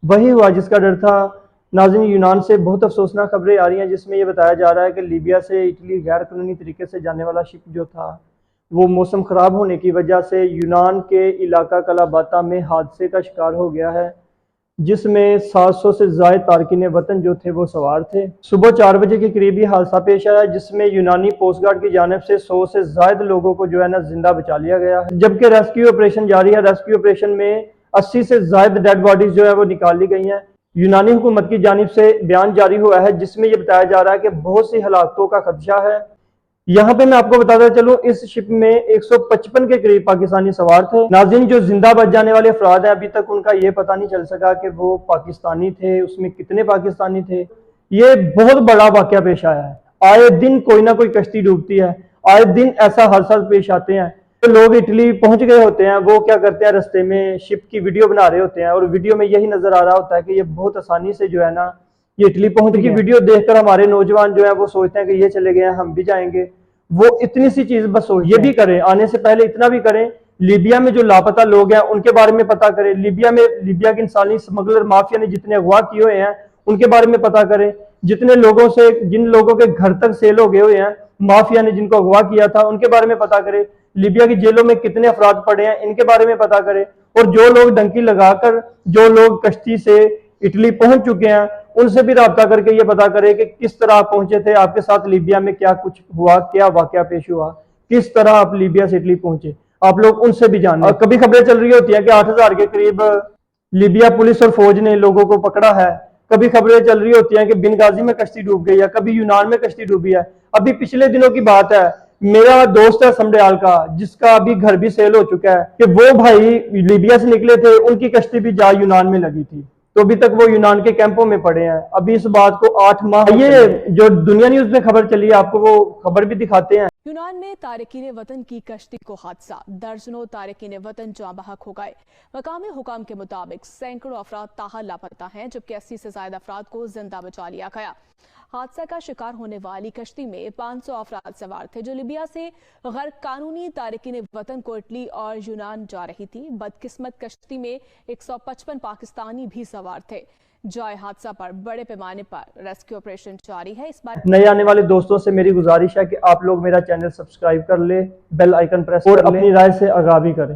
وہی ہوا جس کا ڈر تھا۔ ناظرین، یونان سے بہت افسوسناک خبریں آ رہی ہیں جس میں یہ بتایا جا رہا ہے کہ لیبیا سے اٹلی غیر قانونی طریقے سے جانے والا شپ جو تھا وہ موسم خراب ہونے کی وجہ سے یونان کے علاقہ کلاباتا میں حادثے کا شکار ہو گیا ہے، جس میں 700 سے زائد تارکین وطن جو تھے وہ سوار تھے۔ صبح 4 بجے کے قریب یہ حادثہ پیش آیا جس میں یونانی کوسٹ گارڈ کی جانب سے 100 سے زائد لوگوں کو جو ہے نا زندہ بچا لیا گیا ہے، جبکہ ریسکیو آپریشن جاری ہے۔ ریسکیو آپریشن میں 80 سے زائد ڈیڈ باڈیز جو ہے وہ نکال لی گئی ہیں۔ یونانی حکومت کی جانب سے بیان جاری ہوا ہے جس میں یہ بتایا جا رہا ہے کہ بہت سی ہلاکتوں کا خدشہ ہے۔ یہاں پہ میں آپ کو بتاتا چلوں، اس شپ میں 155 کے قریب پاکستانی سوار تھے۔ ناظرین، جو زندہ بچ جانے والے افراد ہیں ابھی تک ان کا یہ پتہ نہیں چل سکا کہ وہ پاکستانی تھے، اس میں کتنے پاکستانی تھے۔ یہ بہت بڑا واقعہ پیش آیا ہے۔ آئے دن کوئی نہ کوئی کشتی ڈوبتی ہے، آئے دن ایسا حادثہ پیش آتے ہیں۔ جو لوگ اٹلی پہنچ گئے ہوتے ہیں وہ کیا کرتے ہیں، رستے میں شپ کی ویڈیو بنا رہے ہوتے ہیں اور ویڈیو میں یہی نظر آ رہا ہوتا ہے کہ یہ بہت آسانی سے جو ہے نا یہ اٹلی پہنچ گئی۔ ویڈیو دیکھ کر ہمارے نوجوان جو ہیں وہ سوچتے ہیں کہ یہ چلے گئے ہیں، ہم بھی جائیں گے۔ وہ اتنی سی چیز بس ہو، یہ بھی کریں، آنے سے پہلے اتنا بھی کریں، لیبیا میں جو لاپتہ لوگ ہیں ان کے بارے میں پتہ کریں۔ لیبیا کے انسانی اسمگلر مافیا نے جتنے اغوا کیے ہوئے ہیں ان کے بارے میں پتہ کریں۔ جن لوگوں کے گھر تک سیل ہو گئے ہوئے ہیں مافیا نے، جن کو اغوا کیا تھا، ان کے بارے میں پتہ کریں۔ لیبیا کی جیلوں میں کتنے افراد پڑے ہیں ان کے بارے میں پتہ کریں۔ اور جو لوگ ڈنکی لگا کر، جو لوگ کشتی سے اٹلی پہنچ چکے ہیں ان سے بھی رابطہ کر کے یہ پتا کرے کہ کس طرح آپ پہنچے تھے، آپ کے ساتھ لیبیا میں کیا کچھ ہوا، کیا واقعہ پیش ہوا، کس طرح آپ لیبیا سے اٹلی پہنچے، آپ لوگ ان سے بھی جانیں۔ کبھی خبریں چل رہی ہوتی ہیں کہ 8000 کے قریب لیبیا پولیس اور فوج نے لوگوں کو پکڑا ہے۔ کبھی خبریں چل رہی ہوتی ہیں کہ بنغازی میں کشتی ڈوب گئی ہے، کبھی یونان میں کشتی ڈوبی ہے۔ ابھی پچھلے دنوں کی بات ہے، میرا دوست ہے سمڈیال کا جس کا ابھی گھر بھی سیل ہو چکا ہے کہ وہ بھائی لیبیا سے نکلے تھے، ان کی کشتی بھی جا یونان میں لگی تھی، تو ابھی تک وہ یونان کے کیمپوں میں پڑے ہیں۔ ابھی اس بات کو 8 ماہ، یہ جو دنیا نیوز میں خبر چلی ہے آپ کو وہ خبر بھی دکھاتے ہیں۔ یونان میں تارکین وطن کی کشتی کو حادثہ، درجنوں تارکین وطن جاں بحق ہو گئے۔ مقامی حکام کے مطابق سینکڑوں افراد تاحال لاپتہ ہیں، جبکہ 80 سے زائد افراد کو زندہ بچا لیا گیا۔ حادثہ کا شکار ہونے والی کشتی میں 500 افراد سوار تھے جو لیبیا سے غیر قانونی تارکین وطن کو اٹلی اور یونان جا رہی تھی۔ بدقسمت کشتی میں 155 پاکستانی بھی سوار تھے۔ جائے حادثہ پر بڑے پیمانے پر ریسکیو آپریشن جاری ہے۔ اس بار نئے آنے والے دوستوں سے میری گزارش ہے کہ آپ لوگ میرا چینل سبسکرائب کر لیں، بیل آئیکن پریس کر لیں اور اپنی رائے سے آگاہ بھی کریں۔